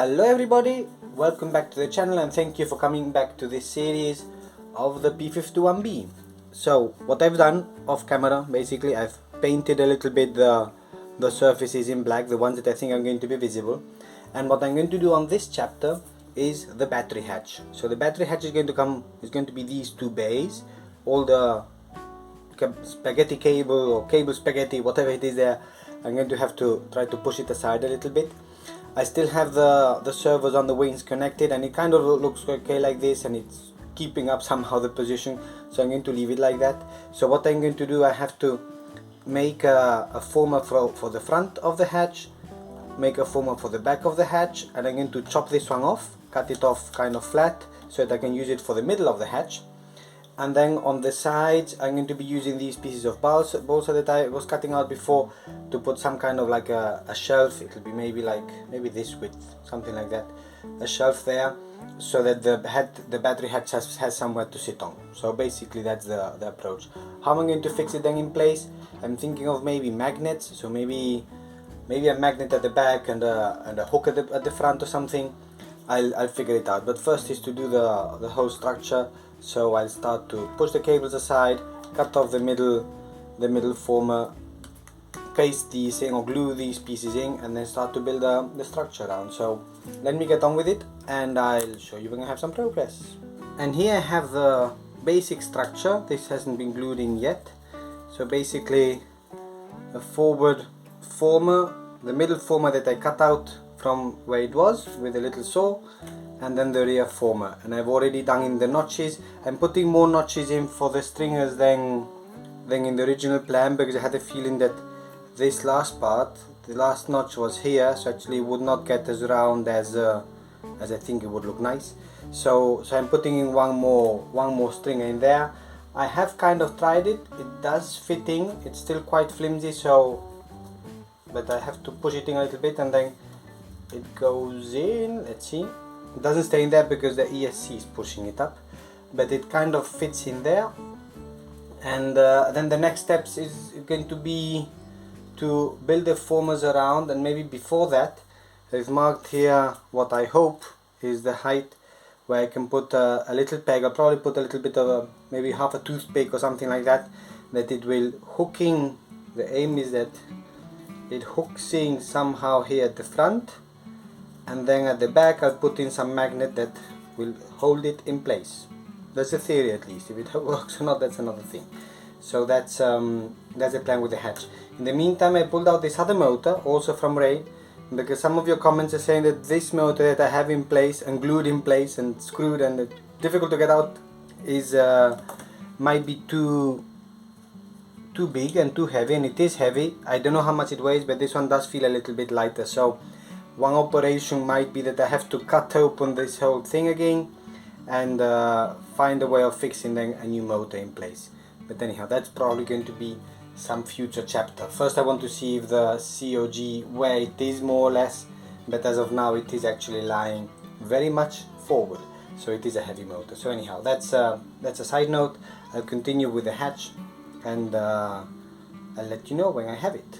Hello everybody, welcome back to the channel and thank you for coming back to this series of the P51B. So what I've done off camera, basically I've painted a little bit the surfaces in black, the ones that I think are going to be visible. And what I'm going to do on this chapter is the battery hatch. So the battery hatch is going to be these two bays. All the spaghetti cable or cable spaghetti, whatever it is there, I'm going to have to try to push it aside a little bit. I still have the servos on the wings connected and it kind of looks okay like this, and it's keeping up somehow the position, so I'm going to leave it like that. So what I'm going to do, I have to make a former for the front of the hatch, make a former for the back of the hatch, and I'm going to chop this one off, cut it off kind of flat so that I can use it for the middle of the hatch. And then on the sides I'm going to be using these pieces of balsa that I was cutting out before to put some kind of like a shelf. It'll be maybe this width, something like that, a shelf there, so that the battery hatch has somewhere to sit on. So basically that's the approach. How I'm going to fix it then in place, I'm thinking of maybe magnets, so maybe a magnet at the back and a hook at the front or something. I'll figure it out, but first is to do the whole structure. So I'll start to push the cables aside, cut off the middle former, paste these in or glue these pieces in, and then start to build the structure around. So let me get on with it and I'll show you when I have some progress. And here I have the basic structure. This hasn't been glued in yet. So basically a forward former, the middle former that I cut out from where it was with a little saw, and then the rear former, and I've already done in the notches. I'm putting more notches in for the stringers than in the original plan, because I had a feeling that this last part, the last notch was here, so actually it would not get as round as I think it would look nice. So I'm putting in one more stringer in there. I have kind of tried it, it does fit in, it's still quite flimsy, but I have to push it in a little bit and then it goes in. Let's see. It doesn't stay in there because the ESC is pushing it up, but it kind of fits in there. And then the next steps is going to be to build the formers around, and maybe before that I've marked here what I hope is the height where I can put a little peg. I'll probably put a little bit of maybe half a toothpick or something like that, that it will hook in. The aim is that it hooks in somehow here at the front, and then at the back I'll put in some magnet that will hold it in place. That's the theory, at least. If it works or not, that's another thing. So that's the plan with the hatch. In the meantime, I pulled out this other motor, also from Ray, because some of your comments are saying that this motor that I have in place and glued in place and screwed and difficult to get out is might be too big and too heavy, and it is heavy. I don't know how much it weighs, but this one does feel a little bit lighter. So one operation might be that I have to cut open this whole thing again and find a way of fixing a new motor in place. But anyhow, that's probably going to be some future chapter. First I want to see if the COG where it is more or less, but as of now it is actually lying very much forward, so it is a heavy motor. So anyhow, that's a side note. I'll continue with the hatch and I'll let you know when I have it.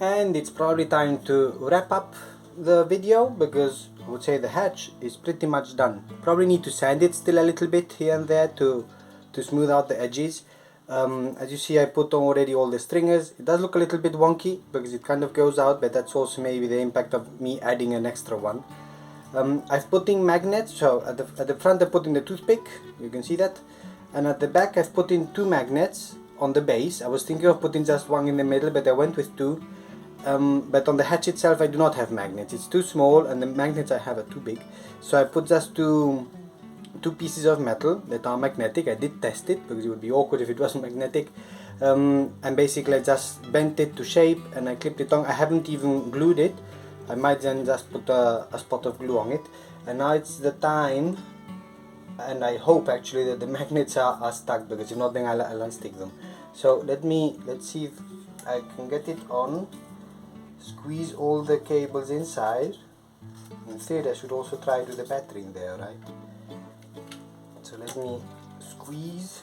And it's probably time to wrap up the video, because I would say the hatch is pretty much done. Probably need to sand it still a little bit here and there to smooth out the edges. As you see, I put on already all the stringers. It does look a little bit wonky because it kind of goes out, but that's also maybe the impact of me adding an extra one. I've put in magnets, so at the front I put in the toothpick, you can see that, and at the back I've put in two magnets on the base. I was thinking of putting just one in the middle, but I went with two. But on the hatch itself I do not have magnets, it's too small, and the magnets I have are too big. So I put just two pieces of metal that are magnetic. I did test it because it would be awkward if it wasn't magnetic, and basically I just bent it to shape and I clipped it on. I haven't even glued it. I might then just put a spot of glue on it. And now it's the time, and I hope actually that the magnets are stuck, because if not then I'll unstick them. So let's see if I can get it on. Squeeze all the cables inside. In theory I should also try to do the battery in there, right? So let me squeeze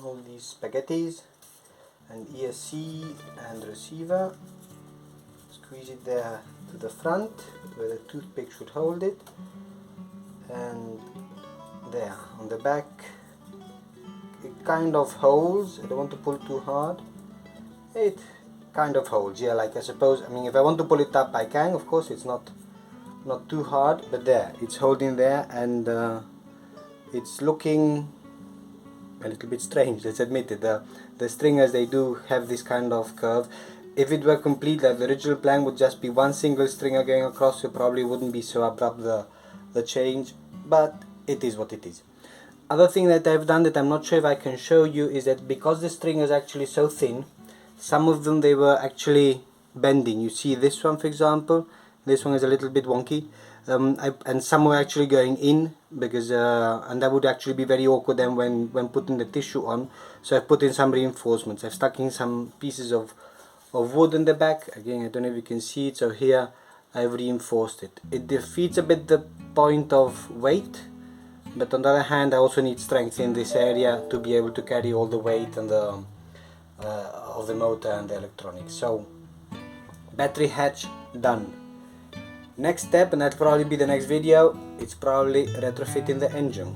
all these spaghettis and ESC and receiver. squeeze it there to the front where the toothpick should hold it, and there on the back it kind of holds. I don't want to pull too hard. It kind of holds, yeah, like I suppose, I mean, if I want to pull it up I can, of course. It's not too hard, but there, it's holding there, and it's looking a little bit strange, let's admit it. The stringers, they do have this kind of curve. If it were complete, like the original plan would just be one single stringer going across, so probably wouldn't be so abrupt the change, but it is what it is. Other thing that I've done that I'm not sure if I can show you is that because the string is actually so thin, some of them, they were actually bending. You see this one, for example, this one is a little bit wonky, and some were actually going in, because and that would actually be very awkward then when putting the tissue on. So I've put in some reinforcements. I've stuck in some pieces of wood in the back. Again, I don't know if you can see it, so here I've reinforced it. It defeats a bit the point of weight, but on the other hand I also need strength in this area to be able to carry all the weight and the of the motor and the electronics. So battery hatch done. Next step, and that'll probably be the next video, it's probably retrofitting the engine.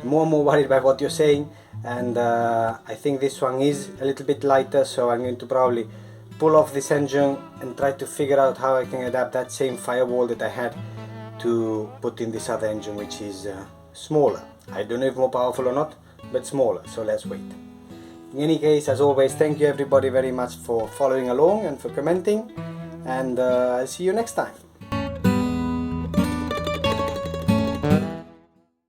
I'm more and more worried by what you're saying, and I think this one is a little bit lighter, so I'm going to probably pull off this engine and try to figure out how I can adapt that same firewall that I had to put in this other engine, which is smaller. I don't know if more powerful or not, but smaller, so let's wait. In any case, as always, thank you everybody very much for following along and for commenting, and I'll see you next time.